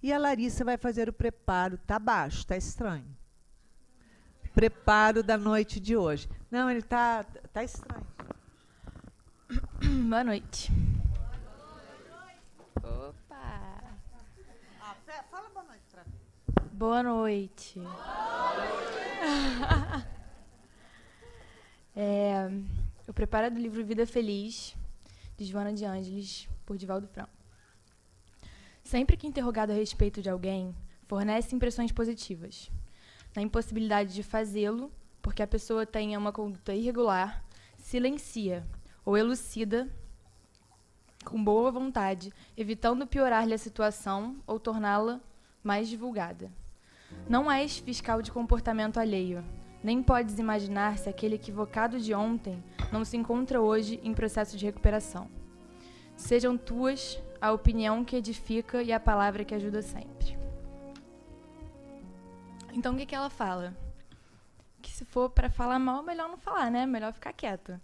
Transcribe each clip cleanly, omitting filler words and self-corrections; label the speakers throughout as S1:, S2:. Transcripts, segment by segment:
S1: E a Larissa vai fazer o preparo. Tá baixo, tá estranho. Preparo da noite de hoje. Não, ele tá estranho.
S2: Boa noite. Opa!
S1: Fala boa noite pra mim.
S2: Boa noite. O preparo é do livro Vida Feliz, de Joana de Ângeles, por Divaldo Franco. Sempre que interrogado a respeito de alguém, fornece impressões positivas. Na impossibilidade de fazê-lo, porque a pessoa tenha uma conduta irregular, silencia ou elucida com boa vontade, evitando piorar-lhe a situação ou torná-la mais divulgada. Não és fiscal de comportamento alheio, nem podes imaginar se aquele equivocado de ontem não se encontra hoje em processo de recuperação. Sejam tuas a opinião que edifica e a palavra que ajuda sempre. Então, o que ela fala? Que se for para falar mal, melhor não falar, né? Melhor ficar quieta.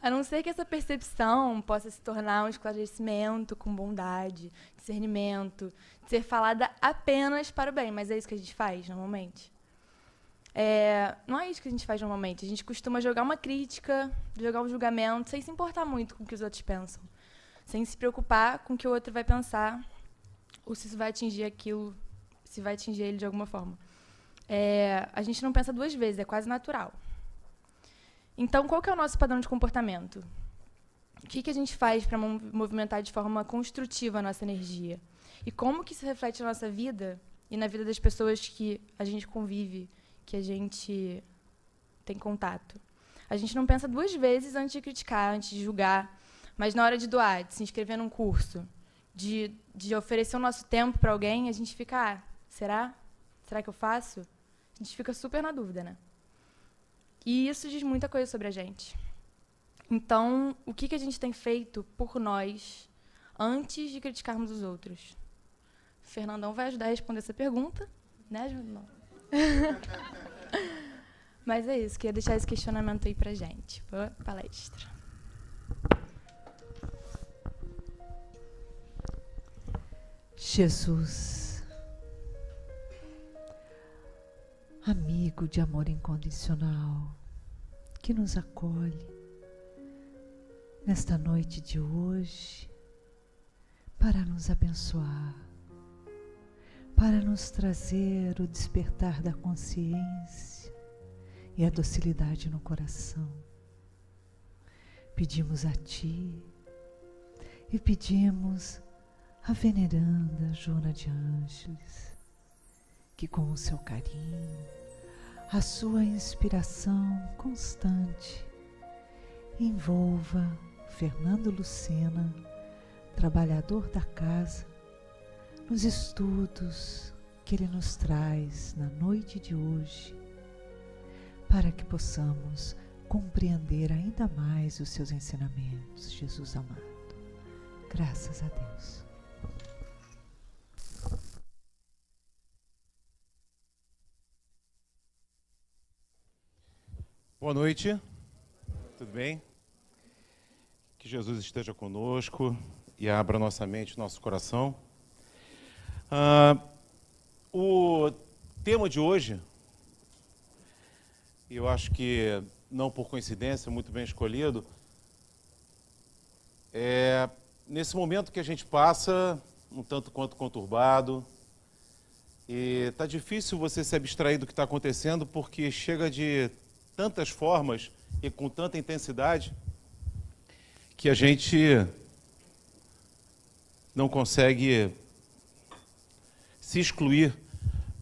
S2: A não ser que essa percepção possa se tornar um esclarecimento com bondade, discernimento, de ser falada apenas para o bem. Mas é isso que a gente faz, normalmente. Não é isso que a gente faz normalmente. A gente costuma jogar uma crítica, jogar um julgamento, sem se importar muito com o que os outros pensam. Sem se preocupar com o que o outro vai pensar, ou se isso vai atingir aquilo, se vai atingir ele de alguma forma. A gente não pensa duas vezes, é quase natural. Então, qual que é o nosso padrão de comportamento? O que a gente faz para movimentar de forma construtiva a nossa energia? E como que isso reflete na nossa vida e na vida das pessoas que a gente convive, que a gente tem contato? A gente não pensa duas vezes antes de criticar, antes de julgar, mas na hora de doar, de se inscrever num curso, de oferecer o nosso tempo para alguém, a gente fica, será? Será que eu faço? A gente fica super na dúvida, né? E isso diz muita coisa sobre a gente. Então, o que a gente tem feito por nós antes de criticarmos os outros? O Fernandão vai ajudar a responder essa pergunta, né, Fernandão? Mas é isso, queria deixar esse questionamento aí pra gente. Boa palestra.
S1: Jesus, amigo de amor incondicional, que nos acolhe nesta noite de hoje para nos abençoar, para nos trazer o despertar da consciência e a docilidade no coração. Pedimos a Ti e pedimos a veneranda Joana de Ângeles, que com o seu carinho, a sua inspiração constante, envolva Fernando Lucena, trabalhador da casa, nos estudos que ele nos traz na noite de hoje, para que possamos compreender ainda mais os seus ensinamentos, Jesus amado. Graças a Deus.
S3: Boa noite, tudo bem? Que Jesus esteja conosco e abra nossa mente, nosso coração. O tema de hoje, eu acho que não por coincidência, muito bem escolhido, é nesse momento que a gente passa, um tanto quanto conturbado, e está difícil você se abstrair do que está acontecendo, porque chega de tantas formas e com tanta intensidade que a gente não consegue se excluir.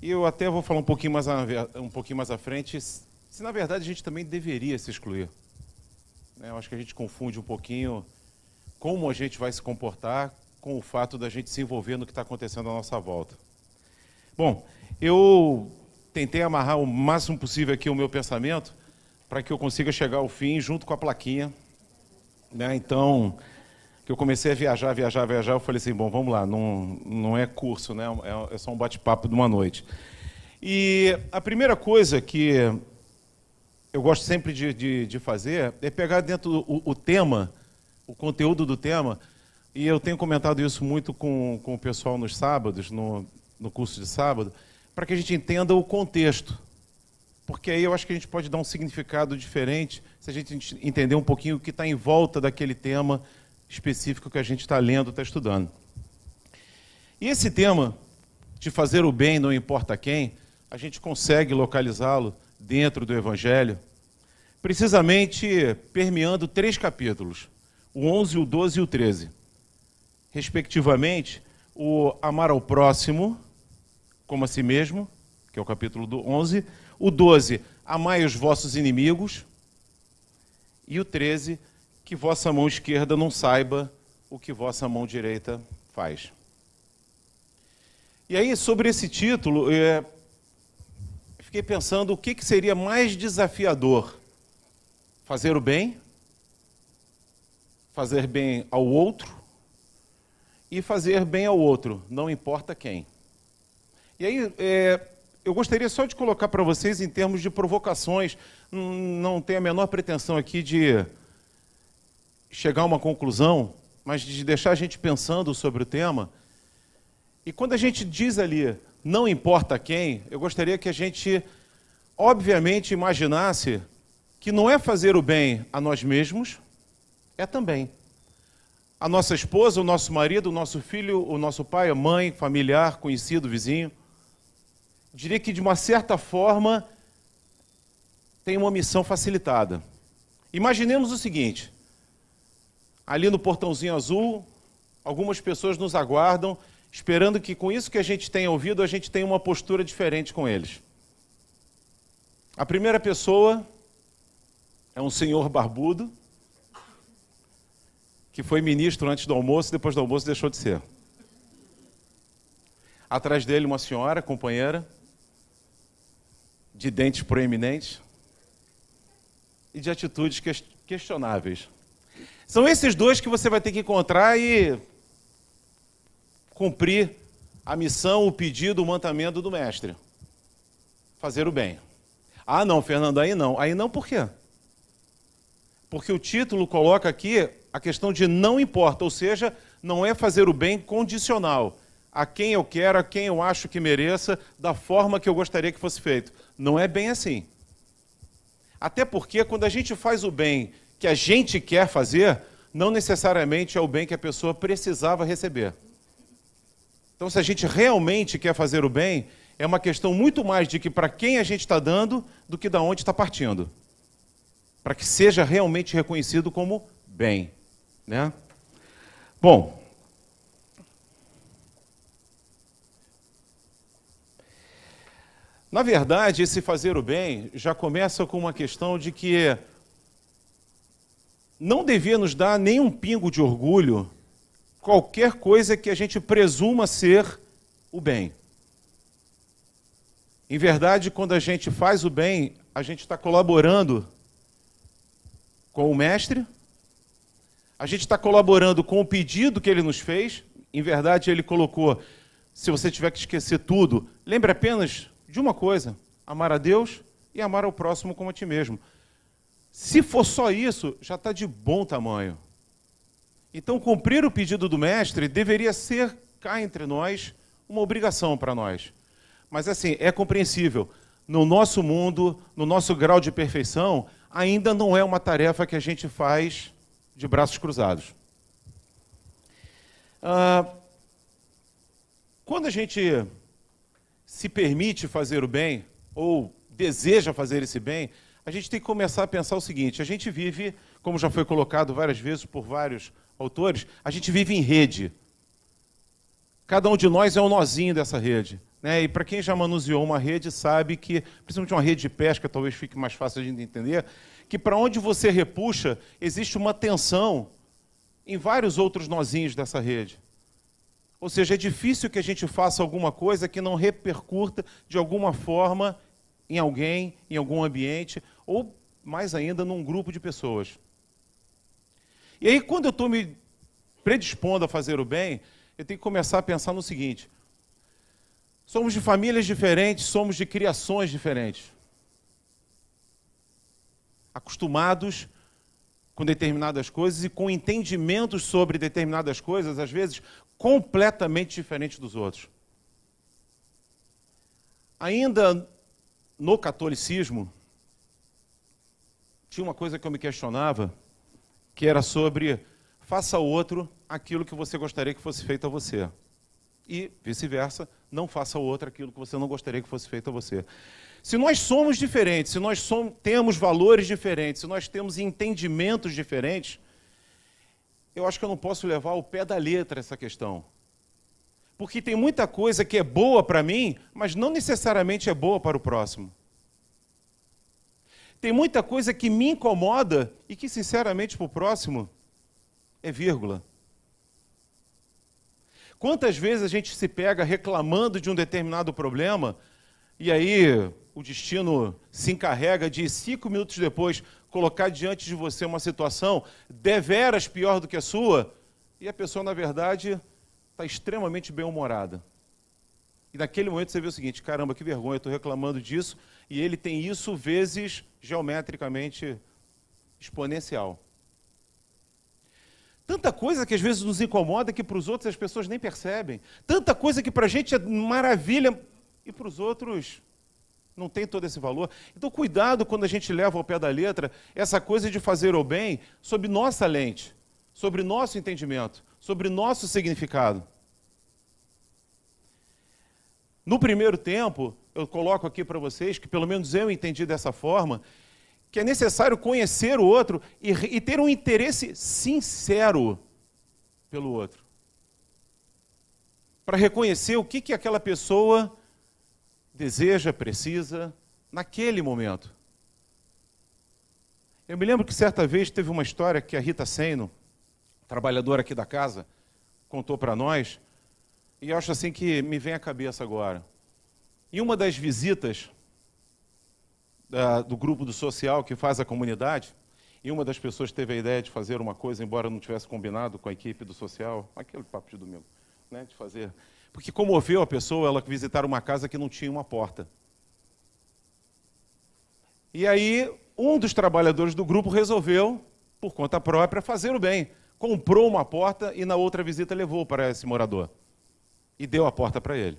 S3: E eu até vou falar um pouquinho mais à frente, se na verdade a gente também deveria se excluir. Eu acho que a gente confunde um pouquinho como a gente vai se comportar com o fato da gente se envolver no que está acontecendo à nossa volta. Bom, eu tentei amarrar o máximo possível aqui o meu pensamento para que eu consiga chegar ao fim junto com a plaquinha. Então, que eu comecei a viajar, eu falei assim, bom, vamos lá, não é curso, né? É só um bate-papo de uma noite. E a primeira coisa que eu gosto sempre de fazer é pegar dentro o tema, o conteúdo do tema, e eu tenho comentado isso muito com o pessoal nos sábados, no curso de sábado, para que a gente entenda o contexto. Porque aí eu acho que a gente pode dar um significado diferente se a gente entender um pouquinho o que está em volta daquele tema específico que a gente está lendo, está estudando. E esse tema de fazer o bem não importa quem, a gente consegue localizá-lo dentro do Evangelho, precisamente permeando 3 capítulos, o 11, o 12 e o 13. Respectivamente, o amar ao próximo como a si mesmo, que é o capítulo 11, o 12, amai os vossos inimigos, e o 13, que vossa mão esquerda não saiba o que vossa mão direita faz. E aí, sobre esse título, fiquei pensando o que seria mais desafiador: fazer o bem, fazer bem ao outro e fazer bem ao outro, não importa quem. E aí, eu gostaria só de colocar para vocês em termos de provocações, não tenho a menor pretensão aqui de chegar a uma conclusão, mas de deixar a gente pensando sobre o tema. E quando a gente diz ali, não importa quem, eu gostaria que a gente, obviamente, imaginasse que não é fazer o bem a nós mesmos, é também a nossa esposa, o nosso marido, o nosso filho, o nosso pai, a mãe, familiar, conhecido, vizinho. Diria que, de uma certa forma, tem uma missão facilitada. Imaginemos o seguinte: ali no portãozinho azul, algumas pessoas nos aguardam, esperando que, com isso que a gente tenha ouvido, a gente tenha uma postura diferente com eles. A primeira pessoa é um senhor barbudo, que foi ministro antes do almoço e depois do almoço deixou de ser. Atrás dele, uma senhora, companheira, de dentes proeminentes e de atitudes questionáveis. São esses 2 que você vai ter que encontrar e cumprir a missão, o pedido, o mandamento do mestre. Fazer o bem. Ah, não, Fernando, aí não. Aí não por quê? Porque o título coloca aqui a questão de não importa, ou seja, não é fazer o bem condicional. A quem eu quero, a quem eu acho que mereça, da forma que eu gostaria que fosse feito. Não é bem assim. Até porque quando a gente faz o bem que a gente quer fazer, não necessariamente é o bem que a pessoa precisava receber. Então, se a gente realmente quer fazer o bem, é uma questão muito mais de que para quem a gente está dando do que de onde está partindo. Para que seja realmente reconhecido como bem, né? Bom, na verdade, esse fazer o bem já começa com uma questão de que não devia nos dar nenhum pingo de orgulho qualquer coisa que a gente presuma ser o bem. Em verdade, quando a gente faz o bem, a gente está colaborando com o mestre, a gente está colaborando com o pedido que ele nos fez. Em verdade, ele colocou, se você tiver que esquecer tudo, lembre apenas de uma coisa: amar a Deus e amar ao próximo como a ti mesmo. Se for só isso, já está de bom tamanho. Então, cumprir o pedido do mestre deveria ser, cá entre nós, uma obrigação para nós. Mas, assim, é compreensível. No nosso mundo, no nosso grau de perfeição, ainda não é uma tarefa que a gente faz de braços cruzados. Quando a gente se permite fazer o bem, ou deseja fazer esse bem, a gente tem que começar a pensar o seguinte: a gente vive, como já foi colocado várias vezes por vários autores, a gente vive em rede. Cada um de nós é um nozinho dessa rede, né? E para quem já manuseou uma rede sabe que, principalmente uma rede de pesca, talvez fique mais fácil de entender, que para onde você repuxa, existe uma tensão em vários outros nozinhos dessa rede. Ou seja, é difícil que a gente faça alguma coisa que não repercuta de alguma forma em alguém, em algum ambiente, ou, mais ainda, num grupo de pessoas. E aí, quando eu estou me predispondo a fazer o bem, eu tenho que começar a pensar no seguinte: somos de famílias diferentes, somos de criações diferentes. Acostumados com determinadas coisas e com entendimentos sobre determinadas coisas, às vezes, completamente diferentes dos outros. Ainda no catolicismo, tinha uma coisa que eu me questionava, que era sobre faça ao outro aquilo que você gostaria que fosse feito a você. E, vice-versa, não faça ao outro aquilo que você não gostaria que fosse feito a você. Se nós somos diferentes, se nós temos valores diferentes, se nós temos entendimentos diferentes, eu acho que eu não posso levar ao pé da letra essa questão. Porque tem muita coisa que é boa para mim, mas não necessariamente é boa para o próximo. Tem muita coisa que me incomoda e que, sinceramente, para o próximo é vírgula. Quantas vezes a gente se pega reclamando de um determinado problema e aí o destino se encarrega de 5 minutos depois colocar diante de você uma situação deveras pior do que a sua e a pessoa, na verdade, está extremamente bem-humorada. E naquele momento você vê o seguinte, caramba, que vergonha, eu estou reclamando disso e ele tem isso vezes geometricamente exponencial. Tanta coisa que às vezes nos incomoda que para os outros as pessoas nem percebem. Tanta coisa que para a gente é maravilha e para os outros não tem todo esse valor. Então cuidado quando a gente leva ao pé da letra essa coisa de fazer o bem sob nossa lente, sobre nosso entendimento, sobre nosso significado. No primeiro tempo, eu coloco aqui para vocês, que pelo menos eu entendi dessa forma, que é necessário conhecer o outro e ter um interesse sincero pelo outro. Para reconhecer o que aquela pessoa deseja, precisa, naquele momento. Eu me lembro que certa vez teve uma história que a Rita Seno, trabalhadora aqui da casa, contou para nós, e eu acho assim que me vem à cabeça agora. Em uma das visitas do grupo do social que faz a comunidade, e uma das pessoas teve a ideia de fazer uma coisa, embora não tivesse combinado com a equipe do social, aquele papo de domingo, né, de fazer, porque comoveu a pessoa ela visitar uma casa que não tinha uma porta. E aí, um dos trabalhadores do grupo resolveu, por conta própria, fazer o bem. Comprou uma porta e na outra visita levou para esse morador. E deu a porta para ele.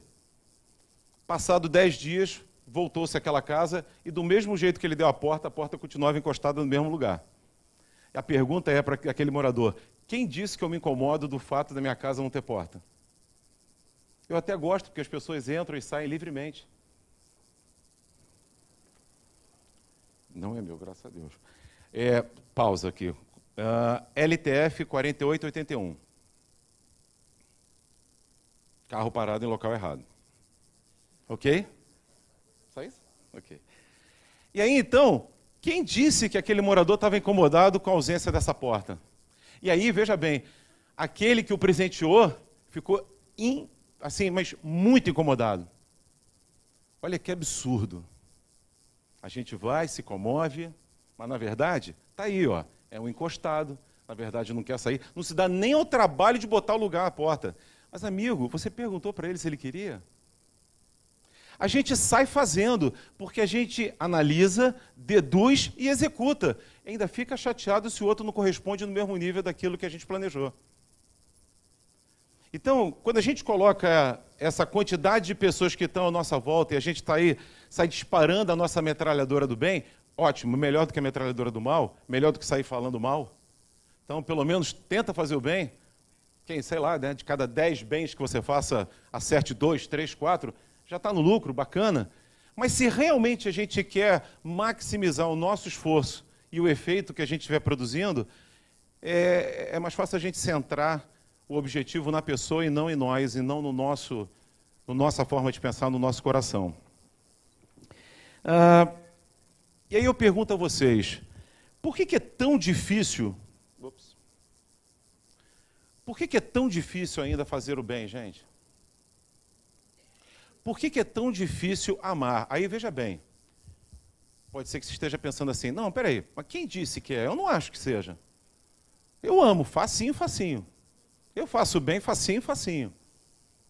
S3: Passado 10 dias, voltou-se àquela casa e do mesmo jeito que ele deu a porta continuava encostada no mesmo lugar. E a pergunta é para aquele morador, quem disse que eu me incomodo do fato da minha casa não ter porta? Eu até gosto, porque as pessoas entram e saem livremente. Não é meu, graças a Deus. Pausa aqui. LTF 4881. Carro parado em local errado. Ok? Só isso? Ok. E aí, então, quem disse que aquele morador estava incomodado com a ausência dessa porta? E aí, veja bem, aquele que o presenteou ficou assim, mas muito incomodado. Olha que absurdo. A gente vai, se comove, mas na verdade, está aí, ó, é um encostado, na verdade não quer sair, não se dá nem ao trabalho de botar o lugar à porta. Mas, amigo, você perguntou para ele se ele queria? A gente sai fazendo, porque a gente analisa, deduz e executa. E ainda fica chateado se o outro não corresponde no mesmo nível daquilo que a gente planejou. Então, quando a gente coloca essa quantidade de pessoas que estão à nossa volta e a gente está aí, sai disparando a nossa metralhadora do bem, ótimo, melhor do que a metralhadora do mal, melhor do que sair falando mal. Então, pelo menos, tenta fazer o bem. Quem, sei lá, né, de cada 10 bens que você faça, acerte 2, 3, 4, já está no lucro, bacana. Mas se realmente a gente quer maximizar o nosso esforço e o efeito que a gente estiver produzindo, é mais fácil a gente centrar o objetivo na pessoa e não em nós, e não no nossa forma de pensar, no nosso coração. E aí eu pergunto a vocês, por que é tão difícil... Por que é tão difícil ainda fazer o bem, gente? Por que é tão difícil amar? Aí, veja bem, pode ser que você esteja pensando assim, não, peraí, mas quem disse que é? Eu não acho que seja. Eu amo, facinho, facinho. Eu faço bem, facinho, facinho.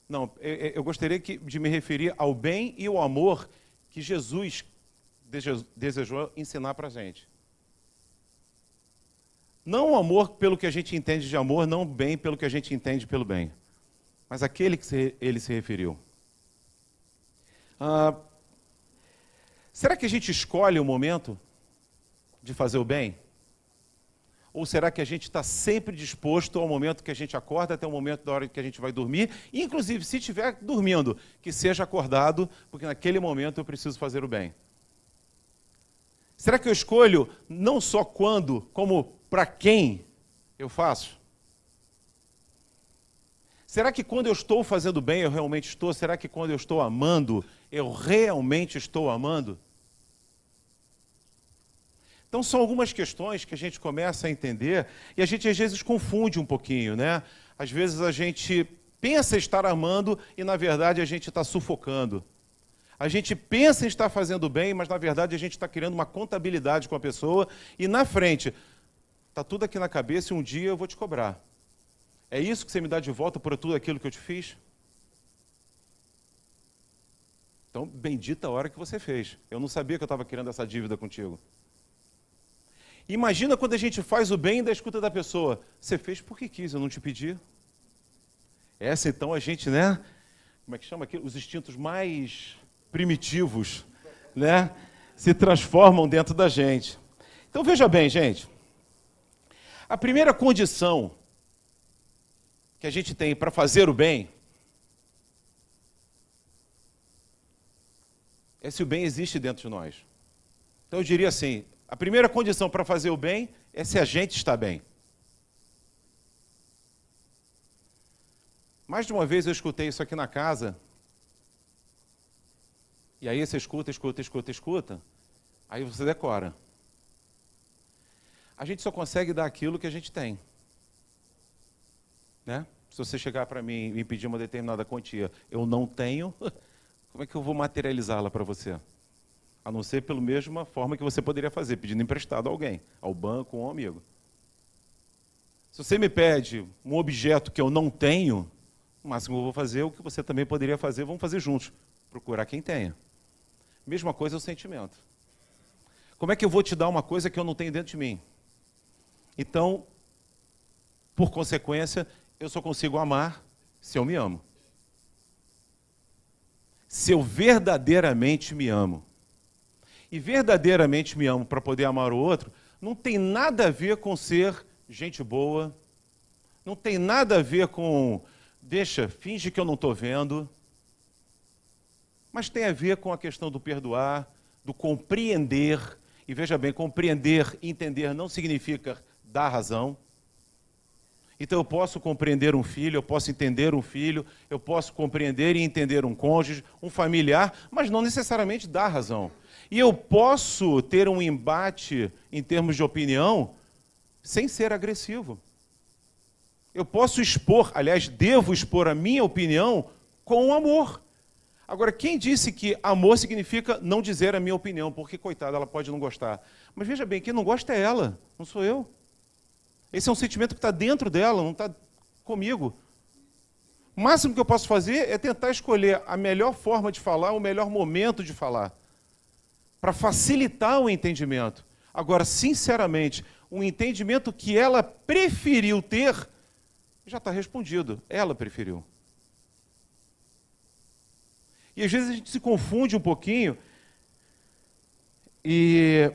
S3: Não, eu gostaria de me referir ao bem e ao amor que Jesus desejou ensinar para a gente. Não o amor pelo que a gente entende de amor, não o bem pelo que a gente entende pelo bem, mas aquele que ele se referiu. Será que a gente escolhe o momento de fazer o bem? Ou será que a gente está sempre disposto ao momento que a gente acorda até o momento da hora que a gente vai dormir? Inclusive, se estiver dormindo, que seja acordado, porque naquele momento eu preciso fazer o bem. Será que eu escolho não só quando, como para quem eu faço? Será que quando eu estou fazendo bem, eu realmente estou? Será que quando eu estou amando, eu realmente estou amando? Então são algumas questões que a gente começa a entender e a gente às vezes confunde um pouquinho, né? Às vezes a gente pensa estar amando e na verdade a gente está sufocando. A gente pensa em estar fazendo bem, mas na verdade a gente está criando uma contabilidade com a pessoa e na frente, está tudo aqui na cabeça e um dia eu vou te cobrar. É isso que você me dá de volta por tudo aquilo que eu te fiz? Então, bendita a hora que você fez. Eu não sabia que eu estava querendo essa dívida contigo. Imagina quando a gente faz o bem da escuta da pessoa. Você fez porque quis, eu não te pedi. Essa então a gente, né? Como é que chama aqui? Os instintos mais primitivos, né? Se transformam dentro da gente. Então veja bem, gente. A primeira condição que a gente tem para fazer o bem é se o bem existe dentro de nós. Então eu diria assim, a primeira condição para fazer o bem é se a gente está bem. Mais de uma vez eu escutei isso aqui na casa, e aí você escuta, aí você decora. A gente só consegue dar aquilo que a gente tem. Né? Se você chegar para mim e me pedir uma determinada quantia, eu não tenho, como é que eu vou materializá-la para você? A não ser pela mesma forma que você poderia fazer, pedindo emprestado a alguém, ao banco ou a um amigo. Se você me pede um objeto que eu não tenho, o máximo que eu vou fazer é o que você também poderia fazer, vamos fazer juntos, procurar quem tenha. Mesma coisa é o sentimento. Como é que eu vou te dar uma coisa que eu não tenho dentro de mim? Então, por consequência, eu só consigo amar se eu me amo. Se eu verdadeiramente me amo. E verdadeiramente me amo para poder amar o outro, não tem nada a ver com ser gente boa, não tem nada a ver com, finge que eu não estou vendo, mas tem a ver com a questão do perdoar, do compreender, e veja bem, compreender e entender não significa dar razão. Então eu posso compreender um filho, eu posso entender um filho, eu posso compreender e entender um cônjuge, um familiar, mas não necessariamente dar razão. E eu posso ter um embate em termos de opinião sem ser agressivo. Eu posso expor, aliás, devo expor a minha opinião com amor. Agora, quem disse que amor significa não dizer a minha opinião? Porque, coitada, ela pode não gostar. Mas veja bem, quem não gosta é ela, não sou eu. Esse é um sentimento que está dentro dela, não está comigo. O máximo que eu posso fazer é tentar escolher a melhor forma de falar, o melhor momento de falar, para facilitar o entendimento. Agora, sinceramente, o entendimento que ela preferiu ter, já está respondido. Ela preferiu. E às vezes a gente se confunde um pouquinho e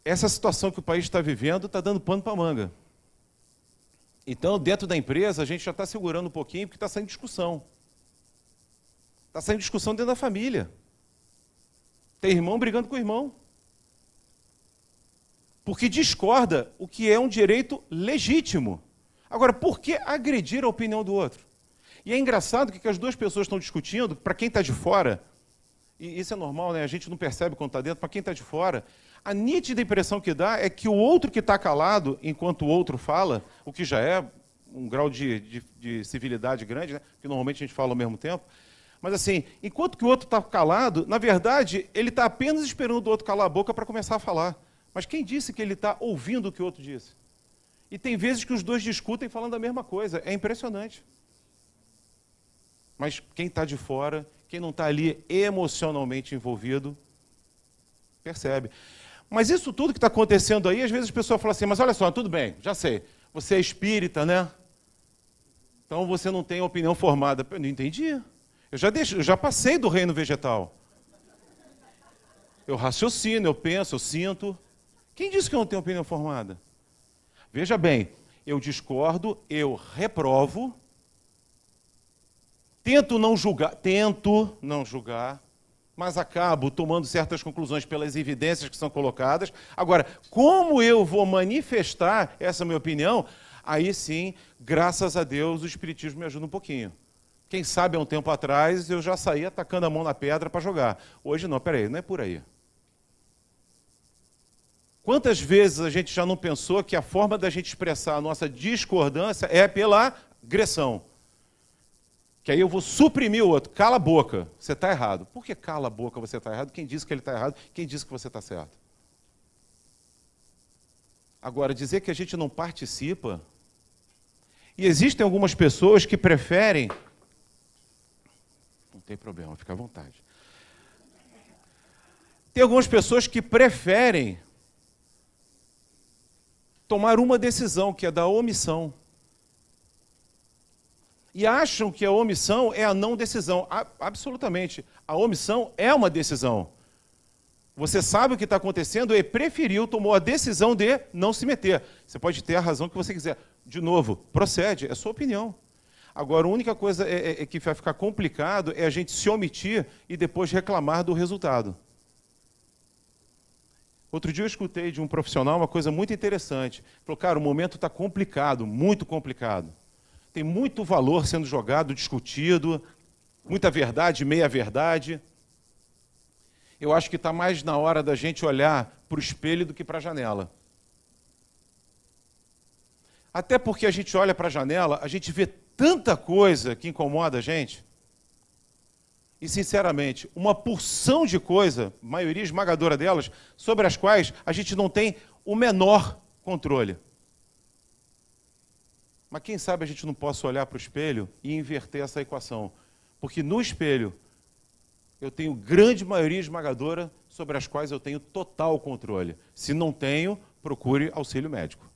S3: essa situação que o país está vivendo está dando pano para a manga. Então, dentro da empresa, a gente já está segurando um pouquinho porque está saindo discussão. Está saindo discussão dentro da família. Tem irmão brigando com o irmão. Porque discorda o que é um direito legítimo. Agora, por que agredir a opinião do outro? E é engraçado que as duas pessoas estão discutindo, para quem está de fora, e isso é normal, né? A gente não percebe quando está dentro, para quem está de fora, a nítida impressão que dá é que o outro que está calado, enquanto o outro fala, o que já é um grau de civilidade grande, né? Porque normalmente a gente fala ao mesmo tempo, mas assim, enquanto que o outro está calado, na verdade, ele está apenas esperando o outro calar a boca para começar a falar. Mas quem disse que ele está ouvindo o que o outro disse? E tem vezes que os dois discutem falando a mesma coisa. É impressionante. Mas quem está de fora, quem não está ali emocionalmente envolvido, percebe. Mas isso tudo que está acontecendo aí, às vezes as pessoas falam assim, mas olha só, tudo bem, já sei, você é espírita, né? Então você não tem opinião formada. Eu não entendi. Eu já passei do reino vegetal. Eu raciocino, eu penso, eu sinto. Quem disse que eu não tenho opinião formada? Veja bem, eu discordo, eu reprovo, tento não julgar, mas acabo tomando certas conclusões pelas evidências que são colocadas. Agora, como eu vou manifestar essa minha opinião? Aí sim, graças a Deus, o Espiritismo me ajuda um pouquinho. Quem sabe, há um tempo atrás, eu já saía tacando a mão na pedra para jogar. Hoje não, peraí, não é por aí. Quantas vezes a gente já não pensou que a forma da gente expressar a nossa discordância é pela agressão? Que aí eu vou suprimir o outro. Cala a boca, você está errado. Por que cala a boca, você está errado? Quem disse que ele está errado? Quem disse que você está certo? Agora, dizer que a gente não participa... E existem algumas pessoas que preferem... Não tem problema, fica à vontade. Tem algumas pessoas que preferem tomar uma decisão, que é da omissão. E acham que a omissão é a não decisão. Absolutamente. A omissão é uma decisão. Você sabe o que está acontecendo e preferiu, tomou a decisão de não se meter. Você pode ter a razão que você quiser. De novo, procede, é sua opinião. Agora, a única coisa que vai ficar complicado é a gente se omitir e depois reclamar do resultado. Outro dia eu escutei de um profissional uma coisa muito interessante. Falou, cara, o momento está complicado, muito complicado. Tem muito valor sendo jogado, discutido, muita verdade, meia verdade. Eu acho que está mais na hora da gente olhar para o espelho do que para a janela. Até porque a gente olha para a janela, a gente vê tanta coisa que incomoda a gente. E, sinceramente, uma porção de coisa, maioria esmagadora delas, sobre as quais a gente não tem o menor controle. Mas quem sabe a gente não possa olhar para o espelho e inverter essa equação. Porque no espelho eu tenho grande maioria esmagadora sobre as quais eu tenho total controle. Se não tenho, procure auxílio médico.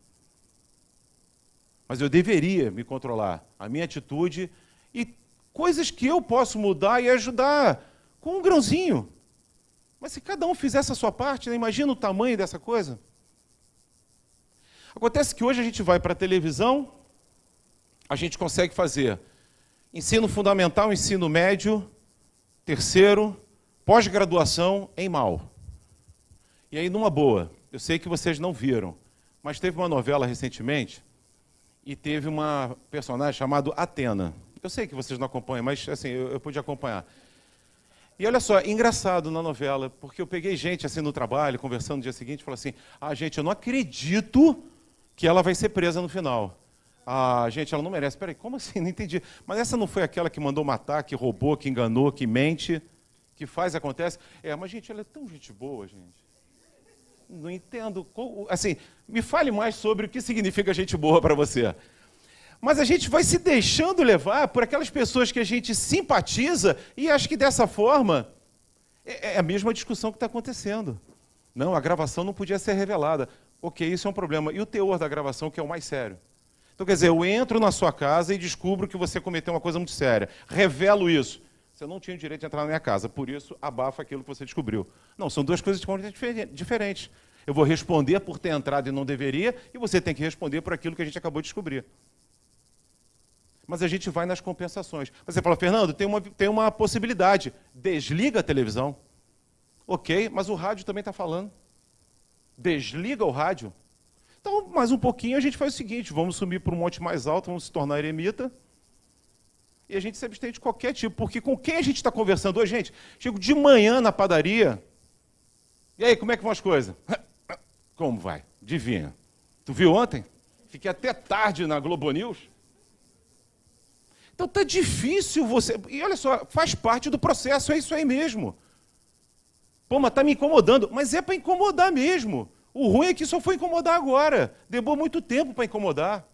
S3: Mas eu deveria me controlar. A minha atitude e coisas que eu posso mudar e ajudar com um grãozinho. Mas se cada um fizesse a sua parte, né? Imagina o tamanho dessa coisa. Acontece que hoje a gente vai para a televisão, a gente consegue fazer ensino fundamental, ensino médio, terceiro, pós-graduação em mal. E aí, numa boa, eu sei que vocês não viram, mas teve uma novela recentemente e teve uma personagem chamada Atena. Eu sei que vocês não acompanham, mas assim, eu pude acompanhar. E olha só, engraçado na novela, porque eu peguei gente assim no trabalho, conversando no dia seguinte, e falei assim, gente, eu não acredito que ela vai ser presa no final. Gente, ela não merece. Peraí, como assim? Não entendi. Mas essa não foi aquela que mandou matar, que roubou, que enganou, que mente, que faz, acontece? Mas gente, ela é tão gente boa, gente. Não entendo. Assim, me fale mais sobre o que significa gente boa para você. Mas a gente vai se deixando levar por aquelas pessoas que a gente simpatiza e acho que dessa forma é a mesma discussão que está acontecendo. Não, a gravação não podia ser revelada. Ok, isso é um problema. E o teor da gravação, que é o mais sério? Então, quer dizer, eu entro na sua casa e descubro que você cometeu uma coisa muito séria. Revelo isso. Você não tinha o direito de entrar na minha casa, por isso abafa aquilo que você descobriu. Não, são duas coisas completamente diferentes. Eu vou responder por ter entrado e não deveria, e você tem que responder por aquilo que a gente acabou de descobrir. Mas a gente vai nas compensações. Você fala, Fernando, tem uma possibilidade. Desliga a televisão. Ok, mas o rádio também está falando. Desliga o rádio. Então, mais um pouquinho, a gente faz o seguinte, vamos subir para um monte mais alto, vamos se tornar eremita, e a gente se abstém de qualquer tipo, porque com quem a gente está conversando hoje, gente? Chego de manhã na padaria, e aí, como é que vão as coisas? Como vai? Adivinha. Tu viu ontem? Fiquei até tarde na Globo News. Então tá difícil você... E olha só, faz parte do processo, é isso aí mesmo. Pô, mas tá me incomodando. Mas é para incomodar mesmo. O ruim é que só foi incomodar agora. Demorou muito tempo para incomodar.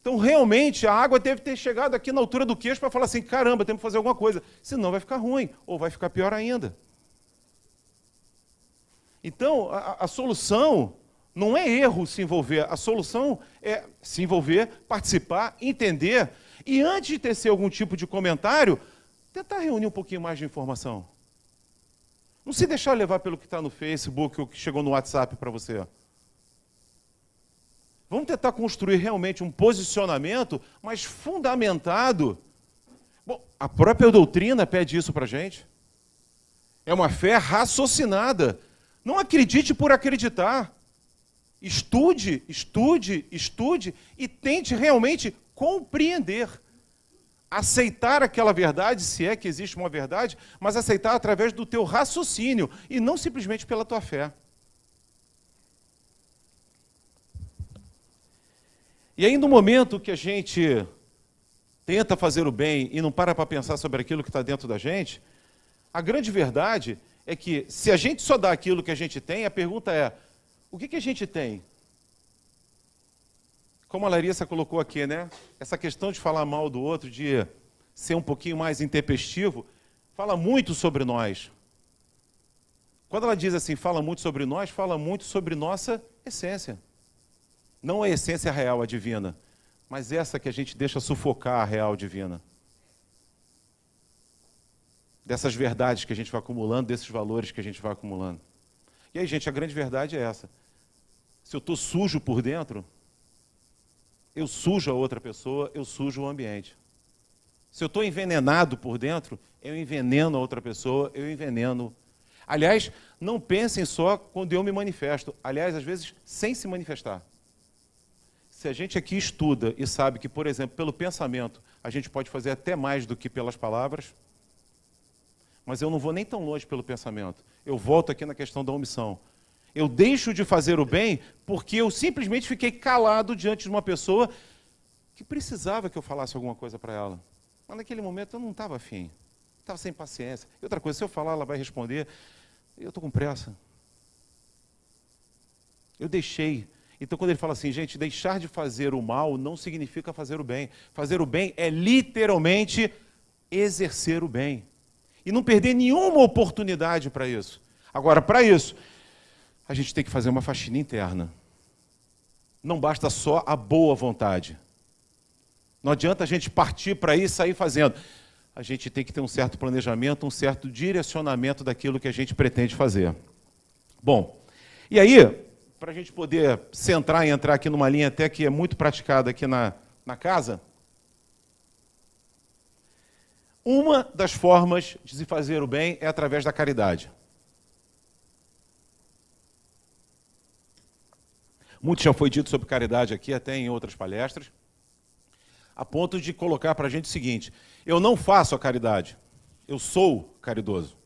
S3: Então, realmente, a água deve ter chegado aqui na altura do queixo para falar assim, caramba, temos que fazer alguma coisa. Senão vai ficar ruim, ou vai ficar pior ainda. Então, a solução não é erro se envolver, a solução é se envolver, participar, entender, e antes de tecer algum tipo de comentário, tentar reunir um pouquinho mais de informação. Não se deixar levar pelo que está no Facebook ou que chegou no WhatsApp para você. Vamos tentar construir realmente um posicionamento, mas fundamentado. Bom, a própria doutrina pede isso para a gente. É uma fé raciocinada. Não acredite por acreditar. Estude, estude, estude e tente realmente compreender. Aceitar aquela verdade, se é que existe uma verdade, mas aceitar através do teu raciocínio e não simplesmente pela tua fé. E aí, no momento que a gente tenta fazer o bem e não para pensar sobre aquilo que está dentro da gente, a grande verdade é que, se a gente só dá aquilo que a gente tem, a pergunta é, o que a gente tem? Como a Larissa colocou aqui, né? Essa questão de falar mal do outro, de ser um pouquinho mais intempestivo, fala muito sobre nós. Quando ela diz assim, fala muito sobre nós, fala muito sobre nossa essência. Não a essência real, a divina, mas essa que a gente deixa sufocar a real divina. Dessas verdades que a gente vai acumulando, desses valores que a gente vai acumulando. E aí, gente, a grande verdade é essa. Se eu estou sujo por dentro, eu sujo a outra pessoa, eu sujo o ambiente. Se eu estou envenenado por dentro, eu enveneno a outra pessoa, eu enveneno. Aliás, não pensem só quando eu me manifesto. Aliás, às vezes, sem se manifestar. Se a gente aqui estuda e sabe que, por exemplo, pelo pensamento, a gente pode fazer até mais do que pelas palavras, mas eu não vou nem tão longe pelo pensamento. Eu volto aqui na questão da omissão. Eu deixo de fazer o bem porque eu simplesmente fiquei calado diante de uma pessoa que precisava que eu falasse alguma coisa para ela. Mas naquele momento eu não estava afim, estava sem paciência. E outra coisa, se eu falar, ela vai responder, eu estou com pressa. Eu deixei. Então, quando ele fala assim, gente, deixar de fazer o mal não significa fazer o bem. Fazer o bem é literalmente exercer o bem. E não perder nenhuma oportunidade para isso. Agora, para isso, a gente tem que fazer uma faxina interna. Não basta só a boa vontade. Não adianta a gente partir para aí e sair fazendo. A gente tem que ter um certo planejamento, um certo direcionamento daquilo que a gente pretende fazer. Bom, e aí, para a gente poder centrar e entrar aqui numa linha até que é muito praticada aqui na casa, uma das formas de se fazer o bem é através da caridade. Muito já foi dito sobre caridade aqui, até em outras palestras, a ponto de colocar para a gente o seguinte, eu não faço a caridade, eu sou caridoso.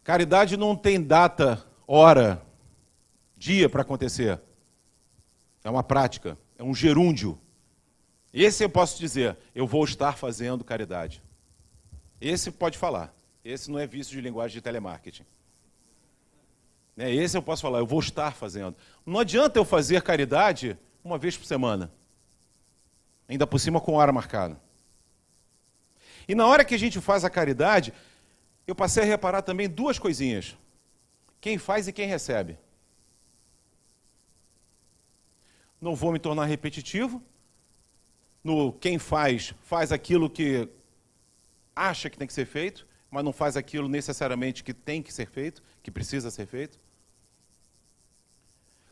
S3: Caridade não tem data, hora, dia para acontecer. É uma prática, é um gerúndio. Esse eu posso dizer, eu vou estar fazendo caridade. Esse pode falar, esse não é vício de linguagem de telemarketing. Esse eu posso falar, eu vou estar fazendo. Não adianta eu fazer caridade uma vez por semana. Ainda por cima com hora marcada. E na hora que a gente faz a caridade, eu passei a reparar também duas coisinhas. Quem faz e quem recebe. Não vou me tornar repetitivo. No quem faz aquilo que acha que tem que ser feito, mas não faz aquilo necessariamente que tem que ser feito, que precisa ser feito.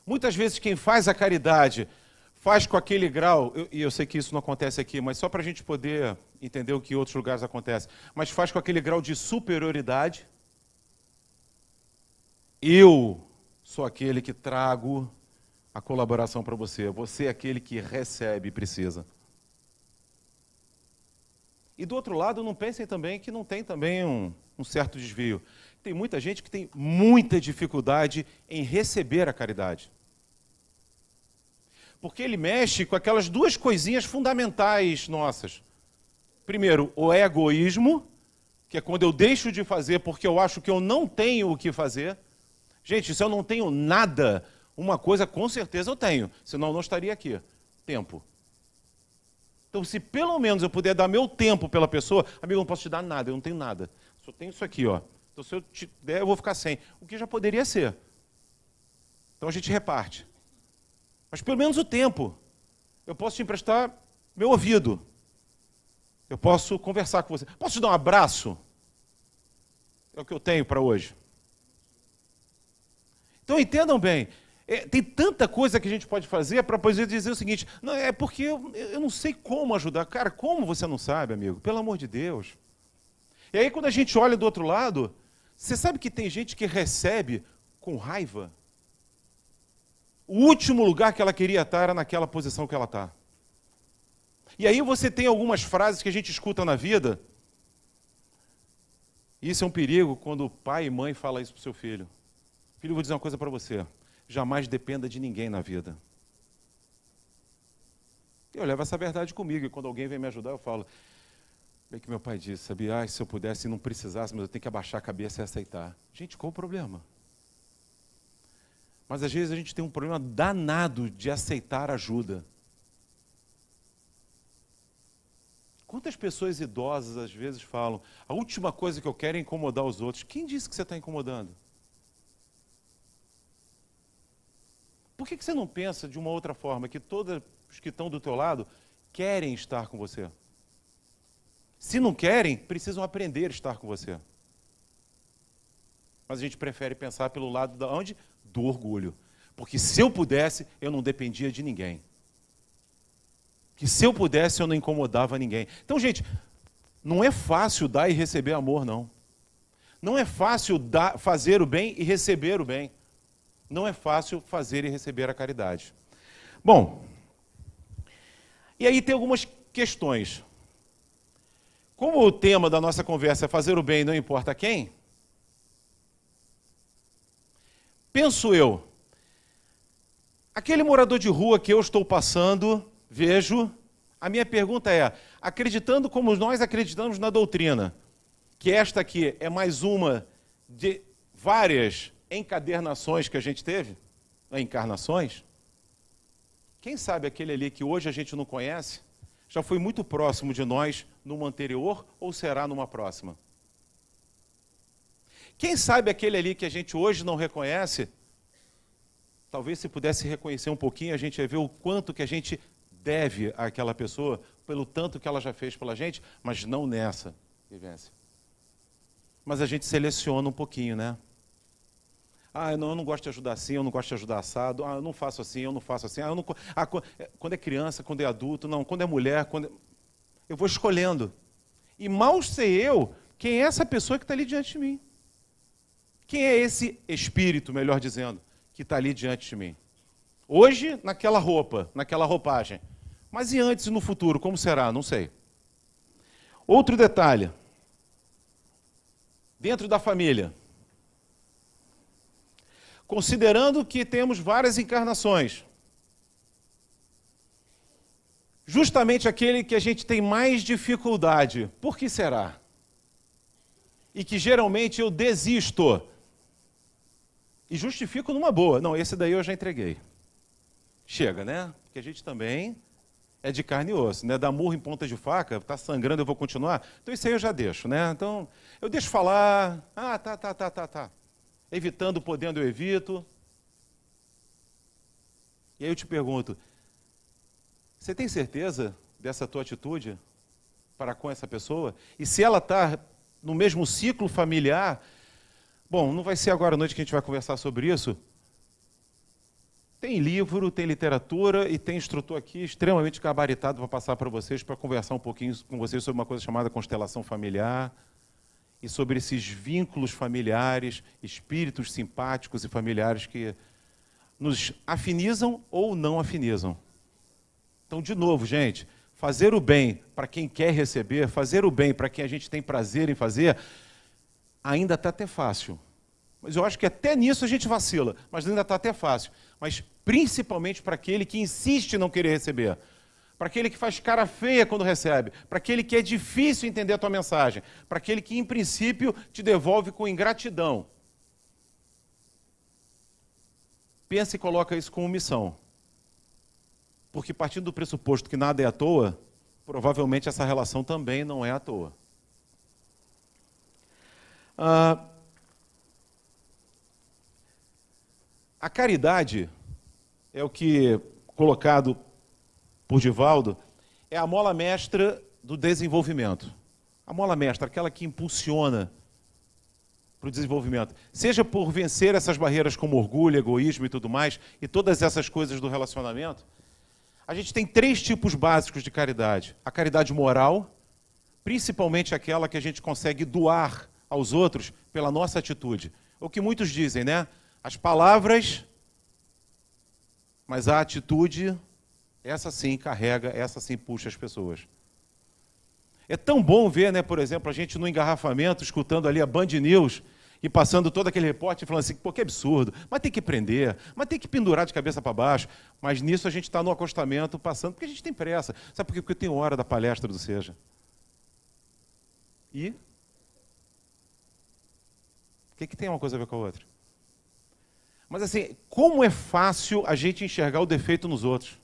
S3: Muitas vezes quem faz a caridade faz com aquele grau, e eu sei que isso não acontece aqui, mas só para a gente poder entender o que em outros lugares acontece, mas faz com aquele grau de superioridade. Eu sou aquele que trago a colaboração para você, você é aquele que recebe e precisa. E do outro lado, não pensem também que não tem também um certo desvio. Tem muita gente que tem muita dificuldade em receber a caridade. Porque ele mexe com aquelas duas coisinhas fundamentais nossas. Primeiro, o egoísmo, que é quando eu deixo de fazer porque eu acho que eu não tenho o que fazer. Gente, se eu não tenho nada, uma coisa com certeza eu tenho, senão eu não estaria aqui. Tempo. Então, se pelo menos eu puder dar meu tempo pela pessoa, amigo, eu não posso te dar nada, eu não tenho nada. Só tenho isso aqui, ó. Então, se eu te der, eu vou ficar sem. O que já poderia ser. Então, a gente reparte. Mas, pelo menos, o tempo. Eu posso te emprestar meu ouvido. Eu posso conversar com você. Posso te dar um abraço? É o que eu tenho para hoje. Então, entendam bem. Tem tanta coisa que a gente pode fazer para poder dizer o seguinte, não, é porque eu não sei como ajudar. Cara, como você não sabe, amigo? Pelo amor de Deus. E aí, quando a gente olha do outro lado, você sabe que tem gente que recebe com raiva? O último lugar que ela queria estar era naquela posição que ela está. E aí você tem algumas frases que a gente escuta na vida. Isso é um perigo quando pai e mãe falam isso para o seu filho. Filho, eu vou dizer uma coisa para você. Jamais dependa de ninguém na vida. Eu levo essa verdade comigo, e quando alguém vem me ajudar, eu falo, bem que meu pai disse, sabia? Se eu pudesse e não precisasse, mas eu tenho que abaixar a cabeça e aceitar. Gente, qual o problema? Mas às vezes a gente tem um problema danado de aceitar ajuda. Quantas pessoas idosas às vezes falam, a última coisa que eu quero é incomodar os outros. Quem disse que você está incomodando? Por que você não pensa de uma outra forma, que todos os que estão do teu lado querem estar com você? Se não querem, precisam aprender a estar com você. Mas a gente prefere pensar pelo lado de onde? Do orgulho. Porque se eu pudesse, eu não dependia de ninguém. Que se eu pudesse, eu não incomodava ninguém. Então, gente, não é fácil dar e receber amor, não. Não é fácil fazer o bem e receber o bem. Não é fácil fazer e receber a caridade. Bom, e aí tem algumas questões. Como o tema da nossa conversa é fazer o bem, não importa quem, penso eu, aquele morador de rua que eu estou passando, vejo, a minha pergunta é, acreditando como nós acreditamos na doutrina, que esta aqui é mais uma de várias encadernações que a gente teve, encarnações, quem sabe aquele ali que hoje a gente não conhece, já foi muito próximo de nós numa anterior ou será numa próxima? Quem sabe aquele ali que a gente hoje não reconhece, talvez se pudesse reconhecer um pouquinho, a gente ia ver o quanto que a gente deve àquela pessoa, pelo tanto que ela já fez pela gente, mas não nessa vivência. Mas a gente seleciona um pouquinho, né? Ah, não, eu não gosto de ajudar assim, eu não gosto de ajudar assado, ah, eu não faço assim, eu não faço assim, eu não... quando é criança, quando é adulto, não, quando é mulher, eu vou escolhendo. E mal sei eu quem é essa pessoa que está ali diante de mim. Quem é esse espírito, melhor dizendo, que está ali diante de mim? Hoje, naquela roupa, naquela roupagem. Mas e antes e no futuro, como será? Não sei. Outro detalhe. Dentro da família. Considerando que temos várias encarnações, justamente aquele que a gente tem mais dificuldade, por que será? E que geralmente eu desisto e justifico numa boa. Não, esse daí eu já entreguei. Chega, né? Porque a gente também é de carne e osso, né? Dá murro em ponta de faca, está sangrando, eu vou continuar. Então isso aí eu já deixo, né? Então eu deixo falar, tá. Evitando, podendo, eu evito. E aí eu te pergunto, você tem certeza dessa tua atitude para com essa pessoa? E se ela está no mesmo ciclo familiar, bom, não vai ser agora à noite que a gente vai conversar sobre isso. Tem livro, tem literatura e tem instrutor aqui extremamente gabaritado para passar para vocês, para conversar um pouquinho com vocês sobre uma coisa chamada constelação familiar, e sobre esses vínculos familiares, espíritos simpáticos e familiares que nos afinizam ou não afinizam. Então, de novo, gente, fazer o bem para quem quer receber, fazer o bem para quem a gente tem prazer em fazer, ainda está até fácil. Mas eu acho que até nisso a gente vacila, mas ainda está até fácil. Mas principalmente para aquele que insiste em não querer receber. Para aquele que faz cara feia quando recebe, para aquele que é difícil entender a tua mensagem, para aquele que, em princípio, te devolve com ingratidão. Pensa e coloca isso como missão. Porque, partindo do pressuposto que nada é à toa, provavelmente essa relação também não é à toa. A caridade é o que, colocado por Divaldo, é a mola mestra do desenvolvimento. A mola mestra, aquela que impulsiona para o desenvolvimento. Seja por vencer essas barreiras como orgulho, egoísmo e tudo mais, e todas essas coisas do relacionamento, a gente tem 3 tipos básicos de caridade. A caridade moral, principalmente aquela que a gente consegue doar aos outros pela nossa atitude. O que muitos dizem, né? As palavras, mas a atitude, essa sim carrega, essa sim puxa as pessoas. É tão bom ver, né, por exemplo, a gente no engarrafamento, escutando ali a Band News e passando todo aquele repórter falando assim, pô, que absurdo, mas tem que prender, mas tem que pendurar de cabeça para baixo. Mas nisso a gente está no acostamento passando, porque a gente tem pressa. Sabe por quê? Porque tem hora da palestra do Seja. E? O que tem uma coisa a ver com a outra? Mas assim, como é fácil a gente enxergar o defeito nos outros?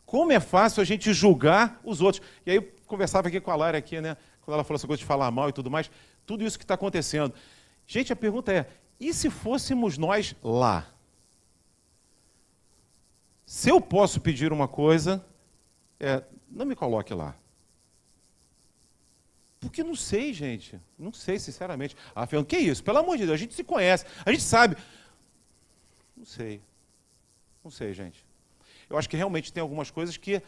S3: Como é fácil a gente julgar os outros? E aí eu conversava aqui com a Lara, aqui, né? Quando ela falou essa coisa de falar mal e tudo mais, tudo isso que está acontecendo. Gente, a pergunta é, e se fôssemos nós lá? Se eu posso pedir uma coisa, não me coloque lá. Porque não sei, gente. Não sei, sinceramente. Ah, Fernando, que isso? Pelo amor de Deus, a gente se conhece, a gente sabe. Não sei. Não sei, gente. Eu acho que realmente tem algumas coisas que,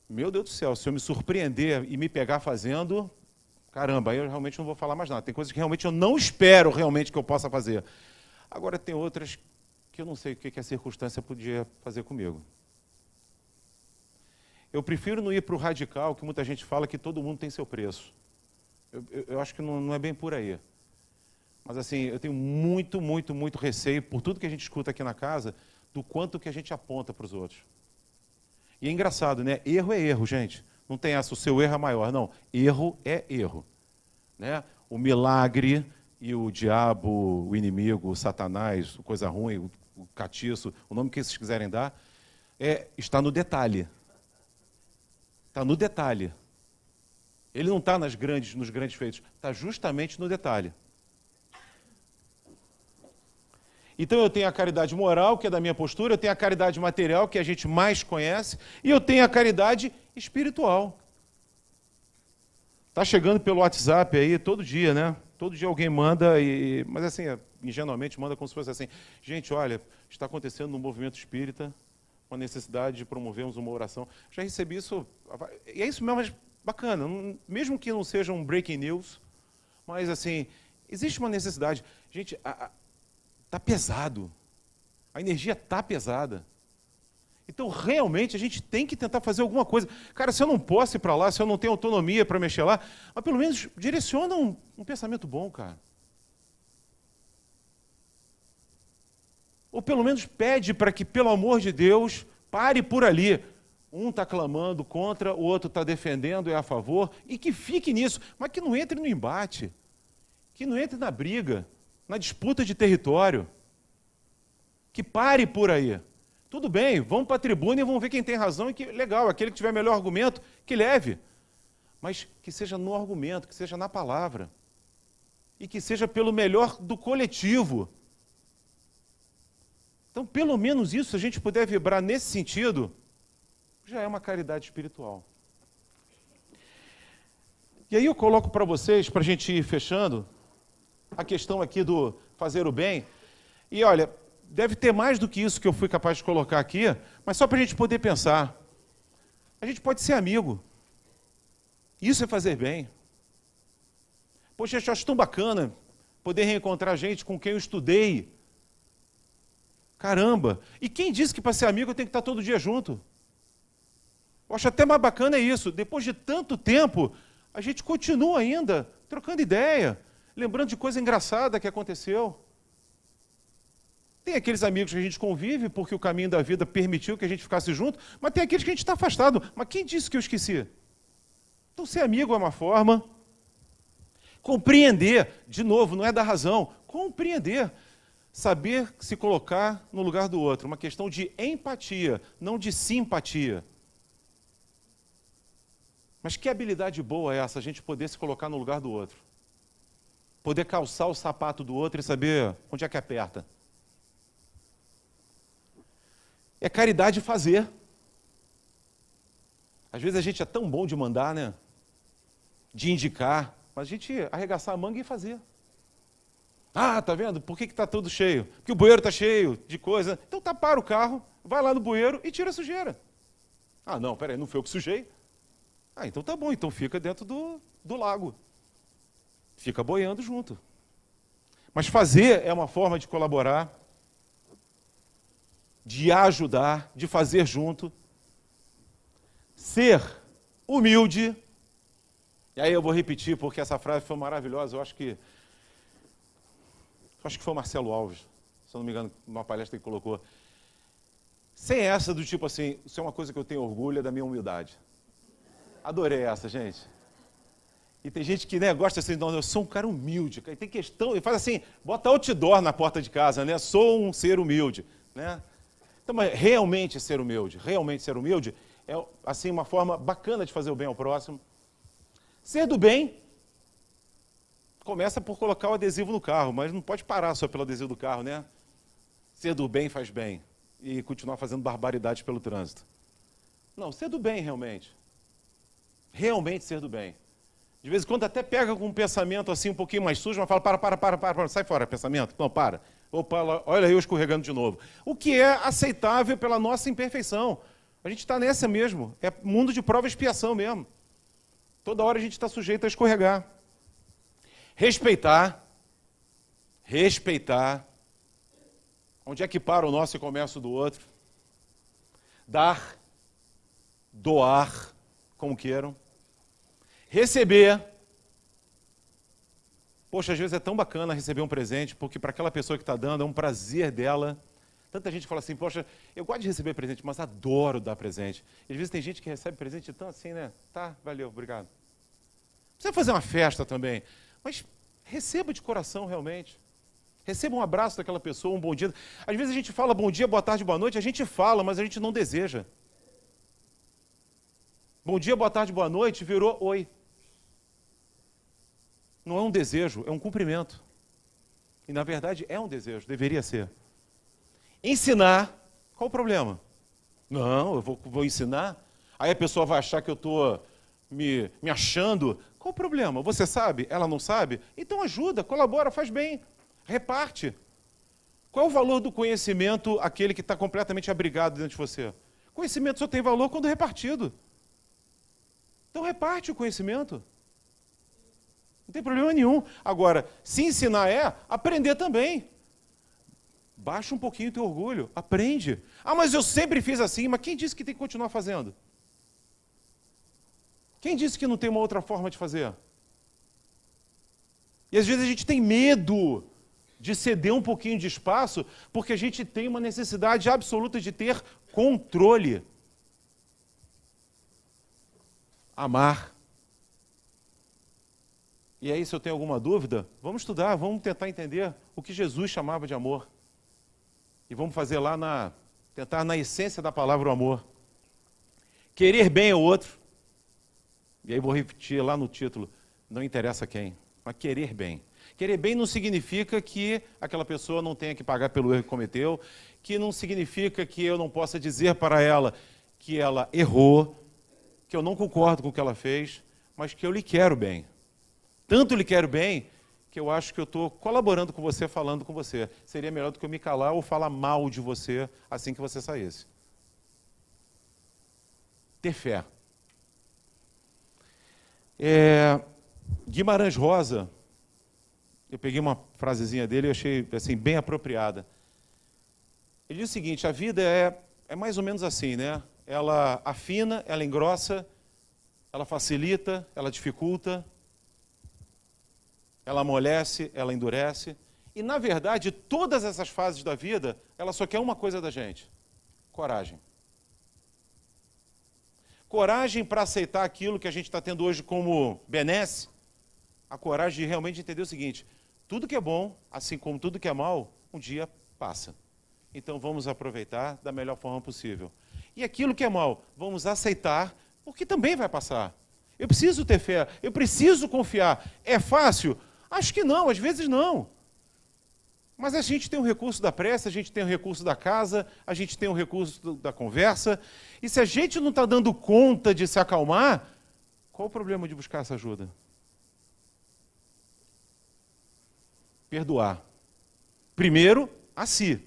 S3: meu Deus do céu, se eu me surpreender e me pegar fazendo, caramba, aí eu realmente não vou falar mais nada. Tem coisas que realmente eu não espero realmente que eu possa fazer. Agora tem outras que eu não sei o que a circunstância podia fazer comigo. Eu prefiro não ir para o radical, que muita gente fala que todo mundo tem seu preço. Eu acho que não é bem por aí. Mas assim, eu tenho muito, muito, muito receio, por tudo que a gente escuta aqui na casa, do quanto que a gente aponta para os outros. E é engraçado, né? Erro é erro, gente. Não tem essa, o seu erro é maior. Não, erro é erro. Né? O milagre e o diabo, o inimigo, o Satanás, a coisa ruim, o catiço, o nome que vocês quiserem dar, está no detalhe. Está no detalhe. Ele não está nos grandes feitos, está justamente no detalhe. Então eu tenho a caridade moral, que é da minha postura, eu tenho a caridade material, que a gente mais conhece, e eu tenho a caridade espiritual. Está chegando pelo WhatsApp aí todo dia, né? Todo dia alguém manda, mas assim, ingenuamente manda como se fosse assim, gente, olha, está acontecendo no movimento espírita uma necessidade de promovermos uma oração. Já recebi isso, e é isso mesmo, mas bacana, mesmo que não seja um breaking news, mas assim, existe uma necessidade. Gente, está pesado, a energia está pesada. Então, realmente, a gente tem que tentar fazer alguma coisa. Cara, se eu não posso ir para lá, se eu não tenho autonomia para mexer lá, mas pelo menos direciona um pensamento bom, cara. Ou pelo menos pede para que, pelo amor de Deus, pare por ali. Um está clamando contra, o outro está defendendo, é a favor, e que fique nisso, mas que não entre no embate, que não entre na briga, na disputa de território, que pare por aí. Tudo bem, vamos para a tribuna e vamos ver quem tem razão e que legal, aquele que tiver melhor argumento, que leve, mas que seja no argumento, que seja na palavra, e que seja pelo melhor do coletivo. Então, pelo menos isso, se a gente puder vibrar nesse sentido, já é uma caridade espiritual. E aí eu coloco para vocês, para a gente ir fechando, a questão aqui do fazer o bem. E olha, deve ter mais do que isso que eu fui capaz de colocar aqui, mas só para a gente poder pensar. A gente pode ser amigo. Isso é fazer bem. Poxa, eu acho tão bacana poder reencontrar gente com quem eu estudei. Caramba! E quem disse que para ser amigo eu tenho que estar todo dia junto? Eu acho até mais bacana isso. Depois de tanto tempo, a gente continua ainda trocando ideia, lembrando de coisa engraçada que aconteceu. Tem aqueles amigos que a gente convive porque o caminho da vida permitiu que a gente ficasse junto, mas tem aqueles que a gente está afastado. Mas quem disse que eu esqueci? Então, ser amigo é uma forma. Compreender, de novo, não é da razão. Compreender. Saber se colocar no lugar do outro. Uma questão de empatia, não de simpatia. Mas que habilidade boa é essa, a gente poder se colocar no lugar do outro? Poder calçar o sapato do outro e saber onde é que aperta. É caridade fazer. Às vezes a gente é tão bom de mandar, né? De indicar, mas a gente arregaçar a manga e fazer. Ah, tá vendo? Por que está tudo cheio? Porque o bueiro está cheio de coisa. Então para o carro, vai lá no bueiro e tira a sujeira. Ah, não, peraí, não foi eu que sujei? Ah, então tá bom, então fica dentro do lago. Fica boiando junto. Mas fazer é uma forma de colaborar, de ajudar, de fazer junto. Ser humilde. E aí eu vou repetir, porque essa frase foi maravilhosa. Eu acho que foi o Marcelo Alves, se eu não me engano, numa palestra que colocou. Sem essa do tipo assim, isso é uma coisa que eu tenho orgulho, é da minha humildade. Adorei essa, gente. E tem gente que, né, gosta assim, não, eu sou um cara humilde. E tem questão, e faz assim, bota outdoor na porta de casa, né? Sou um ser humilde, né? Então, mas realmente ser humilde é assim uma forma bacana de fazer o bem ao próximo. Ser do bem começa por colocar o adesivo no carro, mas não pode parar só pelo adesivo do carro, né? Ser do bem faz bem e continuar fazendo barbaridades pelo trânsito. Não, ser do bem realmente. Realmente ser do bem. De vez em quando até pega com um pensamento assim um pouquinho mais sujo, mas fala, para, sai fora, pensamento. Não, para. Opa, olha eu escorregando de novo. O que é aceitável pela nossa imperfeição. A gente está nessa mesmo. É mundo de prova e expiação mesmo. Toda hora a gente está sujeito a escorregar. Respeitar. Onde é que para o nosso e começa o do outro? Dar. Doar, como queiram. Receber. Poxa, às vezes é tão bacana receber um presente, porque para aquela pessoa que está dando é um prazer dela. Tanta gente fala assim, poxa, eu gosto de receber presente, mas adoro dar presente. E às vezes tem gente que recebe presente tão assim, né? Tá, valeu, obrigado. Precisa fazer uma festa também, mas receba de coração realmente. Receba um abraço daquela pessoa, um bom dia. Às vezes a gente fala bom dia, boa tarde, boa noite, a gente fala, mas a gente não deseja. Bom dia, boa tarde, boa noite, virou oi. Não é um desejo, é um cumprimento. E na verdade é um desejo, deveria ser. Ensinar, qual o problema? Não, eu vou ensinar, aí a pessoa vai achar que eu estou me achando. Qual o problema? Você sabe? Ela não sabe? Então ajuda, colabora, faz bem, reparte. Qual é o valor do conhecimento, aquele que está completamente abrigado dentro de você? Conhecimento só tem valor quando repartido. Então reparte o conhecimento. Não tem problema nenhum. Agora, se ensinar é, aprender também. Baixa um pouquinho o teu orgulho, aprende. Ah, mas eu sempre fiz assim, mas quem disse que tem que continuar fazendo? Quem disse que não tem uma outra forma de fazer? E às vezes a gente tem medo de ceder um pouquinho de espaço, porque a gente tem uma necessidade absoluta de ter controle. Amar. E aí, se eu tenho alguma dúvida, vamos estudar, vamos tentar entender o que Jesus chamava de amor. E vamos fazer lá tentar na essência da palavra o amor. Querer bem ao outro. E aí vou repetir lá no título, não interessa quem, mas querer bem. Querer bem não significa que aquela pessoa não tenha que pagar pelo erro que cometeu, que não significa que eu não possa dizer para ela que ela errou, que eu não concordo com o que ela fez, mas que eu lhe quero bem. Tanto lhe quero bem, que eu acho que eu estou colaborando com você, falando com você. Seria melhor do que eu me calar ou falar mal de você assim que você saísse. Ter fé. Guimarães Rosa, eu peguei uma frasezinha dele e achei assim, bem apropriada. Ele diz o seguinte, a vida é mais ou menos assim, né? Ela afina, ela engrossa, ela facilita, ela dificulta, ela amolece, ela endurece. E, na verdade, todas essas fases da vida, ela só quer uma coisa da gente: coragem. Coragem para aceitar aquilo que a gente está tendo hoje como benesse. A coragem de realmente entender o seguinte: tudo que é bom, assim como tudo que é mal, um dia passa. Então vamos aproveitar da melhor forma possível. E aquilo que é mal, vamos aceitar, porque também vai passar. Eu preciso ter fé, eu preciso confiar. É fácil? Acho que não, às vezes não. Mas a gente tem o recurso da prece, a gente tem o recurso da casa, a gente tem o recurso da conversa. E se a gente não está dando conta de se acalmar, qual o problema de buscar essa ajuda? Perdoar. Primeiro a si.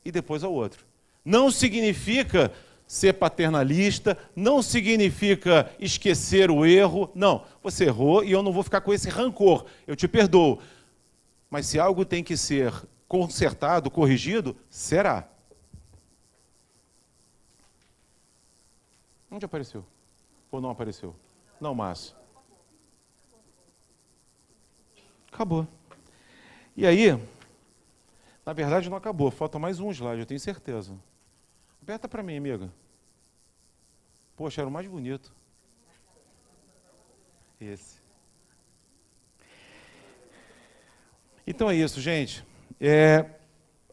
S3: E depois ao outro. Não significa ser paternalista, não significa esquecer o erro. Não, você errou e eu não vou ficar com esse rancor. Eu te perdoo. Mas se algo tem que ser consertado, corrigido, será. Onde apareceu? Ou não apareceu? Não, Márcio. Acabou. E aí, na verdade não acabou, falta mais um slide, eu tenho certeza. Aperta para mim, amiga. Poxa, era o mais bonito. Esse. Então é isso, gente.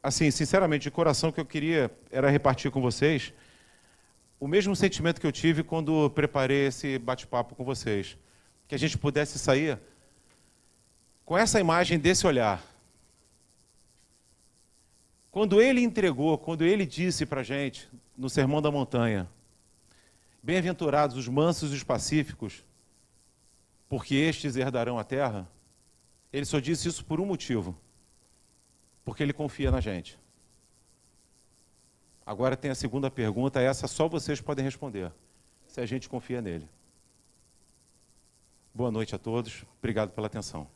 S3: Assim, sinceramente, de coração, o que eu queria era repartir com vocês o mesmo sentimento que eu tive quando preparei esse bate-papo com vocês. Que a gente pudesse sair com essa imagem desse olhar. Quando ele entregou, quando ele disse para a gente, no Sermão da Montanha, bem-aventurados os mansos e os pacíficos, porque estes herdarão a terra, ele só disse isso por um motivo, porque ele confia na gente. Agora tem a segunda pergunta, essa só vocês podem responder, se a gente confia nele. Boa noite a todos, obrigado pela atenção.